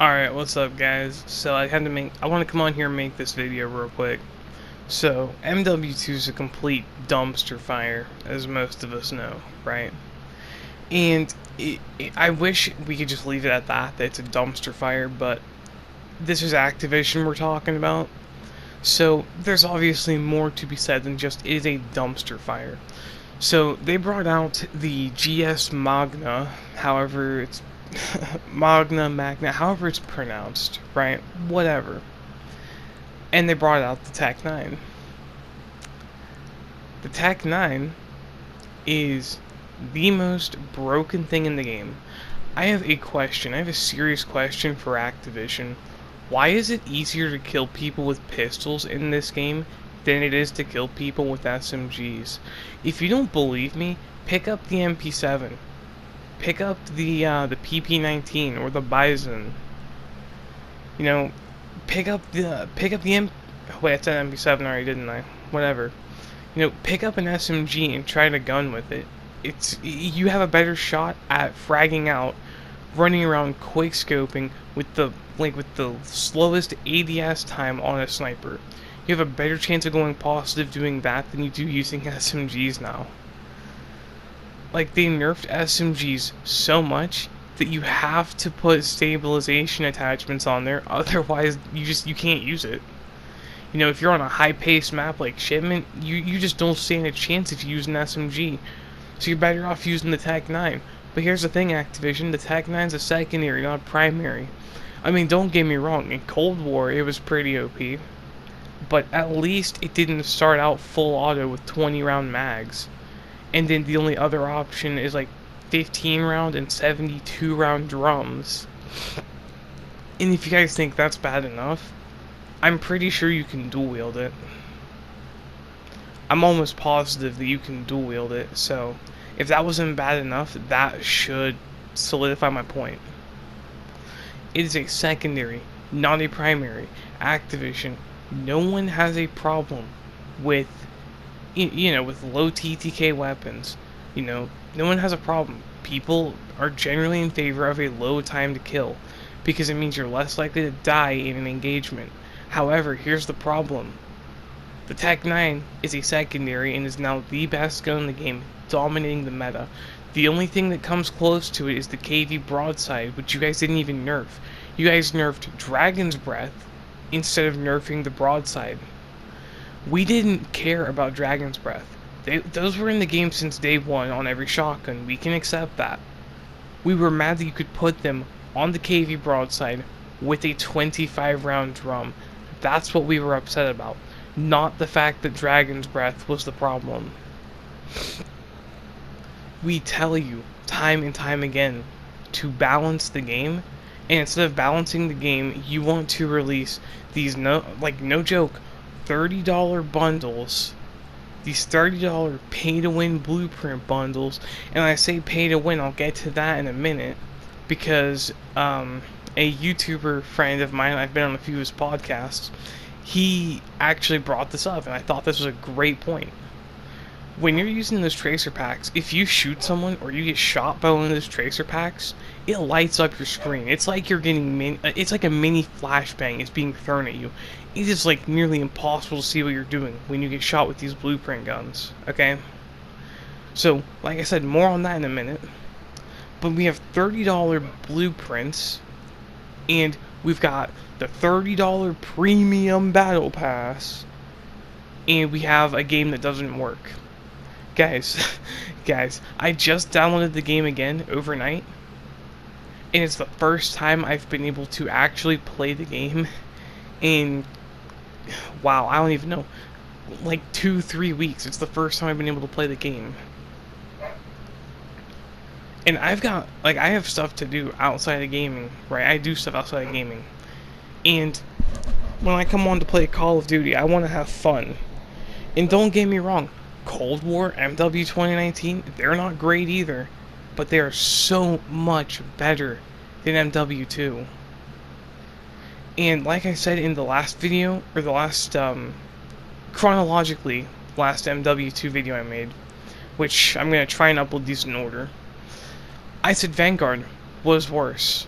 Alright, what's up guys? So I want to come on here and make this video real quick. So, MW2 is a complete dumpster fire, as most of us know, right? And I wish we could just leave it at that it's a dumpster fire, but this is Activision we're talking about. So, there's obviously more to be said than just it is a dumpster fire. So, they brought out the GS Magna, however it's Magna, however it's pronounced, right? Whatever. And they brought out the Tac 9. The Tac 9 is the most broken thing in the game. I have a serious question for Activision. Why is it easier to kill people with pistols in this game than it is to kill people with SMGs? If you don't believe me, pick up the MP7. Pick up the PP19 or the Bison. You know, pick up the wait, I said MP7 already, didn't I? Whatever. You know, pick up an SMG and try to gun with it. You have a better shot at fragging out, running around quick scoping with the slowest ADS time on a sniper. You have a better chance of going positive doing that than you do using SMGs now. Like, they nerfed SMGs so much that you have to put stabilization attachments on there, otherwise you can't use it. You know, if you're on a high-paced map like Shipment, you just don't stand a chance if you use an SMG. So you're better off using the Tac 9. But here's the thing, Activision, the Tac 9's a secondary, not primary. I mean, don't get me wrong, in Cold War it was pretty OP, but at least it didn't start out full auto with 20 round mags. And then the only other option is like 15 round and 72 round drums. And if you guys think that's bad enough, I'm pretty sure you can dual wield it. I'm almost positive that you can dual wield it, so if that wasn't bad enough, that should solidify my point. It is a secondary, not a primary. Activision, no one has a problem with with low TTK weapons. No one has a problem. People are generally in favor of a low time to kill, because it means you're less likely to die in an engagement. However, here's the problem. The Tac 9 is a secondary and is now the best gun in the game, dominating the meta. The only thing that comes close to it is the KV broadside, which you guys didn't even nerf. You guys nerfed Dragon's Breath instead of nerfing the broadside. We didn't care about Dragon's Breath. Those were in the game since day one on every shotgun. We can accept that. We were mad that you could put them on the KV broadside with a 25 round drum. That's what we were upset about, not the fact that Dragon's Breath was the problem. We tell you time and time again to balance the game, and instead of balancing the game, you want to release these no joke $30 bundles, these $30 pay-to-win blueprint bundles. And I say pay-to-win, I'll get to that in a minute, because a YouTuber friend of mine, I've been on a few of his podcasts, he actually brought this up, and I thought this was a great point. When you're using those tracer packs, if you shoot someone or you get shot by one of those tracer packs, it lights up your screen. It's like you're getting it's like a mini flashbang is being thrown at you. It is like nearly impossible to see what you're doing when you get shot with these blueprint guns, okay? So, like I said, more on that in a minute. But we have $30 blueprints, and we've got the $30 premium battle pass, and we have a game that doesn't work. Guys, I just downloaded the game again overnight, and it's the first time I've been able to actually play the game in, wow, I don't even know, like 2-3 weeks. It's the first time I've been able to play the game. And I have stuff to do outside of gaming, right? I do stuff outside of gaming. And when I come on to play Call of Duty, I want to have fun. And don't get me wrong, Cold War, MW 2019, they're not great either, but they are so much better than MW2. And like I said in the last video, or the last, chronologically, last MW2 video I made, which I'm going to try and upload these in order, I said Vanguard was worse.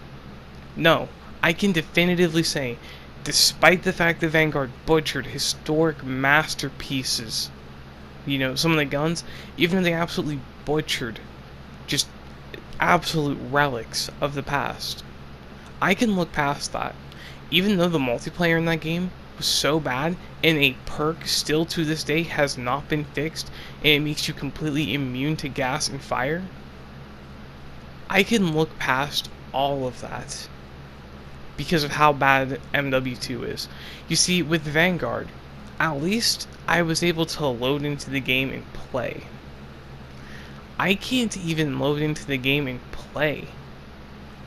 No, I can definitively say, despite the fact that Vanguard butchered historic masterpieces, some of the guns, even though they absolutely butchered just absolute relics of the past, I can look past that. Even though the multiplayer in that game was so bad, and a perk still to this day has not been fixed, and it makes you completely immune to gas and fire, I can look past all of that because of how bad MW2 is. You see, with Vanguard, at least I was able to load into the game and play. I can't even load into the game and play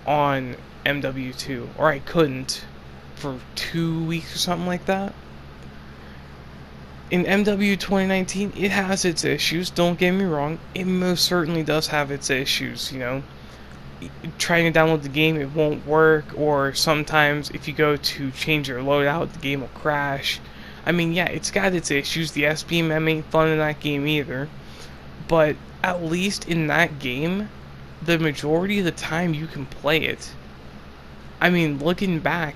on MW2, or I couldn't for 2 weeks or something like that. In MW 2019, it has its issues, don't get me wrong, it most certainly does have its issues, trying to download the game, it won't work, or sometimes if you go to change your loadout, the game will crash. I mean, yeah, it's got its issues, the SBMM ain't fun in that game either, but at least in that game, the majority of the time you can play it. I mean, looking back,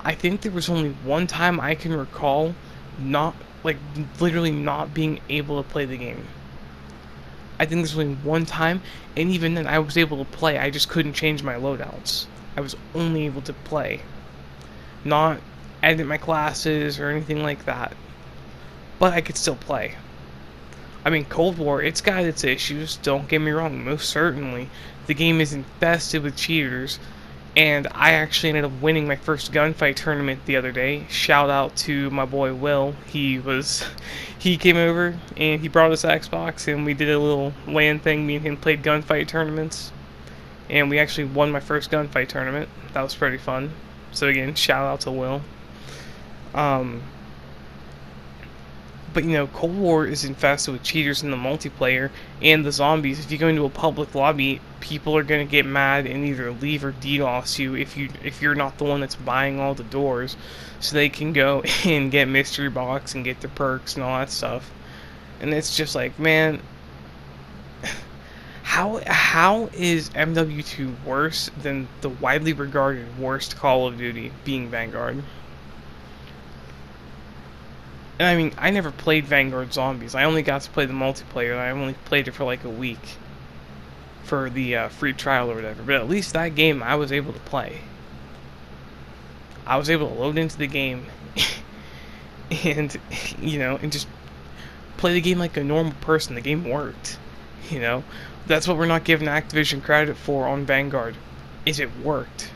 I think there was only one time I can recall literally not being able to play the game. I think there's only one time, and even then I was able to play, I just couldn't change my loadouts. I was only able to play, not edit my classes or anything like that. But I could still play. I mean, Cold War, it's got its issues, don't get me wrong, most certainly. The game is infested with cheaters, and I actually ended up winning my first gunfight tournament the other day. Shout out to my boy Will. He came over and he brought his Xbox and we did a little LAN thing. Me and him played gunfight tournaments, and we actually won my first gunfight tournament. That was pretty fun. So again, shout out to Will. But Cold War is infested with cheaters in the multiplayer and the zombies. If you go into a public lobby, people are gonna get mad and either leave or DDoS you if you're not the one that's buying all the doors, so they can go and get mystery box and get the perks and all that stuff. And it's just like, man, how is MW2 worse than the widely regarded worst Call of Duty, being Vanguard? And I mean, I never played Vanguard Zombies. I only got to play the multiplayer, and I only played it for like a week for the free trial or whatever. But at least that game I was able to play. I was able to load into the game and, and just play the game like a normal person. The game worked, That's what we're not giving Activision credit for on Vanguard, is it worked.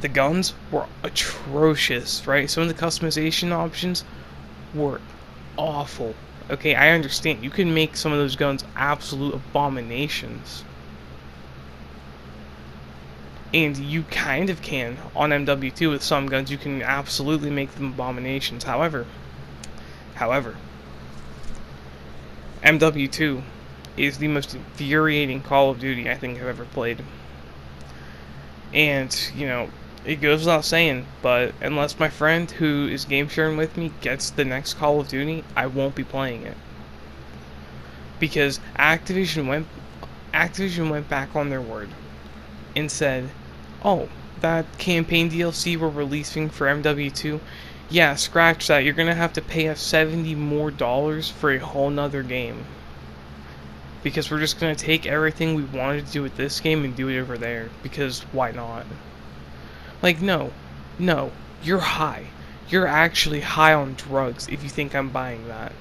The guns were atrocious, right? Some of the customization options were awful. Okay, I understand. You can make some of those guns absolute abominations. And you kind of can on MW2 with some guns. You can absolutely make them abominations. However, MW2 is the most infuriating Call of Duty I think I've ever played. And, it goes without saying, but unless my friend who is game sharing with me gets the next Call of Duty, I won't be playing it. Because Activision went back on their word and said, oh, that campaign DLC we're releasing for MW2, yeah, scratch that, you're gonna have to pay us $70 more for a whole nother game. Because we're just gonna take everything we wanted to do with this game and do it over there, because why not? Like, no, you're high. You're actually high on drugs if you think I'm buying that.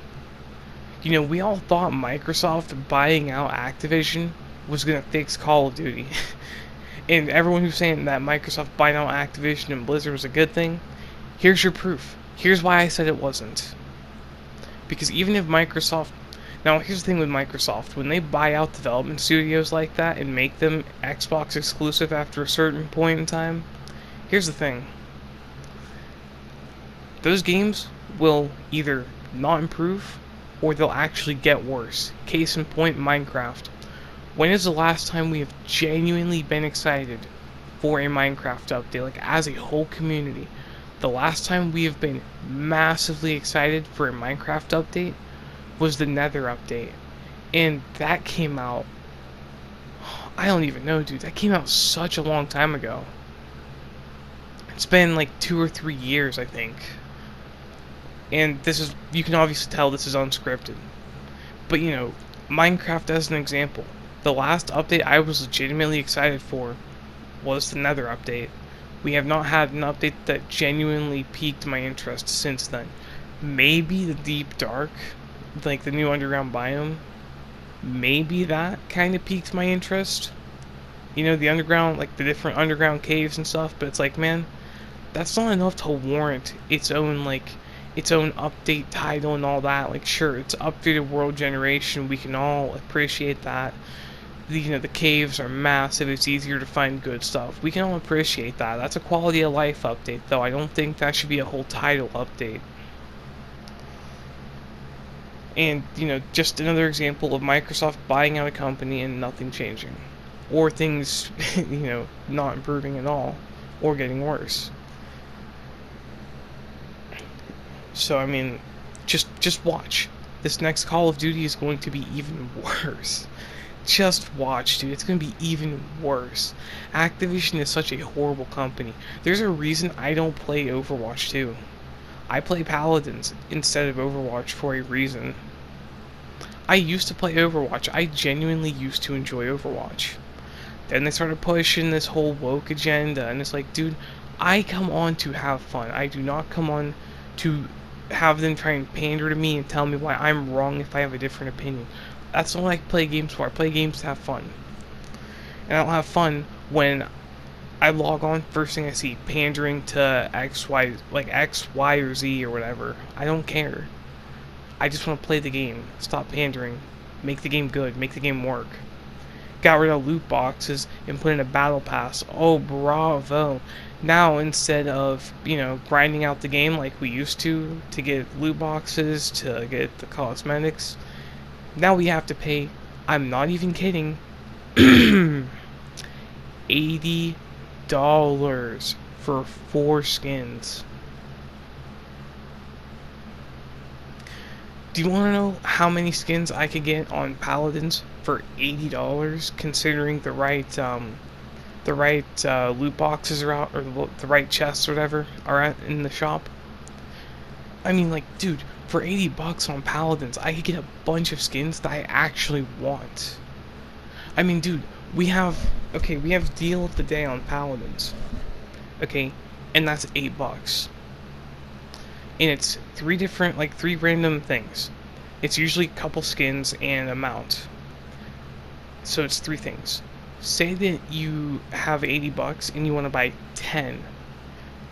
We all thought Microsoft buying out Activision was gonna fix Call of Duty. And everyone who's saying that Microsoft buying out Activision and Blizzard was a good thing, here's your proof. Here's why I said it wasn't. Because even if Microsoft... Now, here's the thing with Microsoft. When they buy out development studios like that and make them Xbox exclusive after a certain point in time, here's the thing. Those games will either not improve or they'll actually get worse. Case in point, Minecraft. When is the last time we have genuinely been excited for a Minecraft update, like as a whole community? The last time we have been massively excited for a Minecraft update was the Nether update. And that came out, I don't even know, dude. That came out such a long time ago. It's been like 2 or 3 years, I think. And this is, you can obviously tell this is unscripted. But Minecraft as an example. The last update I was legitimately excited for was the Nether update. We have not had an update that genuinely piqued my interest since then. Maybe the Deep Dark, like the new underground biome, maybe that kind of piqued my interest. The underground, like the different underground caves and stuff, but it's like, man, that's not enough to warrant its own update title and all that. Like, sure, it's updated world generation, we can all appreciate that. The caves are massive, it's easier to find good stuff. We can all appreciate that. That's a quality of life update, though. I don't think that should be a whole title update. And, just another example of Microsoft buying out a company and nothing changing. Or things, not improving at all. Or getting worse. So, I mean, just watch. This next Call of Duty is going to be even worse. Just watch, dude. It's going to be even worse. Activision is such a horrible company. There's a reason I don't play Overwatch 2. I play Paladins instead of Overwatch for a reason. I used to play Overwatch. I genuinely used to enjoy Overwatch. Then they started pushing this whole woke agenda, and it's like, dude, I come on to have fun. I do not come on to have them try and pander to me and tell me why I'm wrong if I have a different opinion. That's not what I play games for. I play games to have fun. And I don't have fun when I log on, first thing I see, pandering to X, Y, or Z or whatever. I don't care. I just want to play the game. Stop pandering. Make the game good. Make the game work. Got rid of loot boxes and put in a battle pass. Oh, bravo. Now, instead of, grinding out the game like we used to get loot boxes, to get the cosmetics, now we have to pay, I'm not even kidding, $80 for 4 skins. Do you want to know how many skins I could get on Paladins for $80, considering the right loot boxes are out, or the right chests or whatever are at in the shop? I mean, like, dude, for $80 on Paladins, I could get a bunch of skins that I actually want. I mean, dude, we have deal of the day on Paladins. Okay, and that's $8. And it's 3 random things. It's usually a couple skins and a mount. So it's 3 things. Say that you have $80 and you want to buy 10.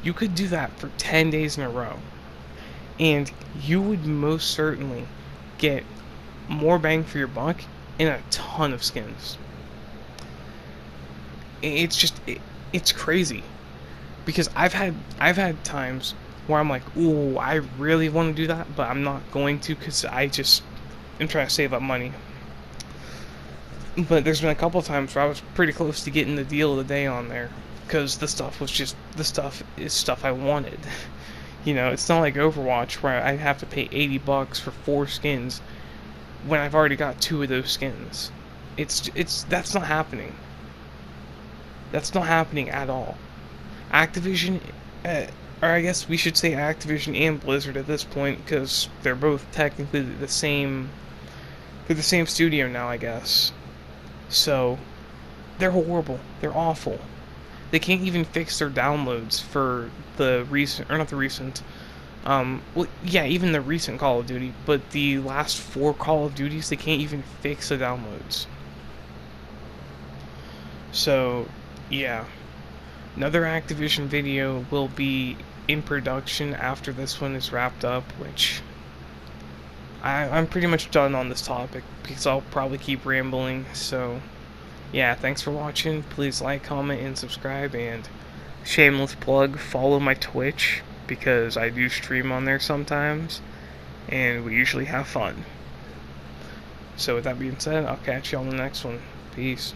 You could do that for 10 days in a row. And you would most certainly get more bang for your buck and a ton of skins. It's crazy. Because I've had times where I'm like, ooh, I really want to do that, but I'm not going to because I'm trying to save up money. But there's been a couple of times where I was pretty close to getting the deal of the day on there, because the stuff is stuff I wanted. It's not like Overwatch where I have to pay $80 for 4 skins when I've already got 2 of those skins. That's not happening. That's not happening at all. Activision, or I guess we should say Activision and Blizzard at this point, because they're both technically the same. They're the same studio now, I guess. So they're horrible. They're awful. They can't even fix their downloads for the recent, or not the recent. Even the recent Call of Duty, but the last 4 Call of Duties, they can't even fix the downloads. So, yeah. Another Activision video will be in production after this one is wrapped up, which I'm pretty much done on this topic because I'll probably keep rambling. So, yeah, thanks for watching. Please like, comment, and subscribe. And shameless plug, follow my Twitch because I do stream on there sometimes, and we usually have fun. So with that being said, I'll catch you on the next one. Peace.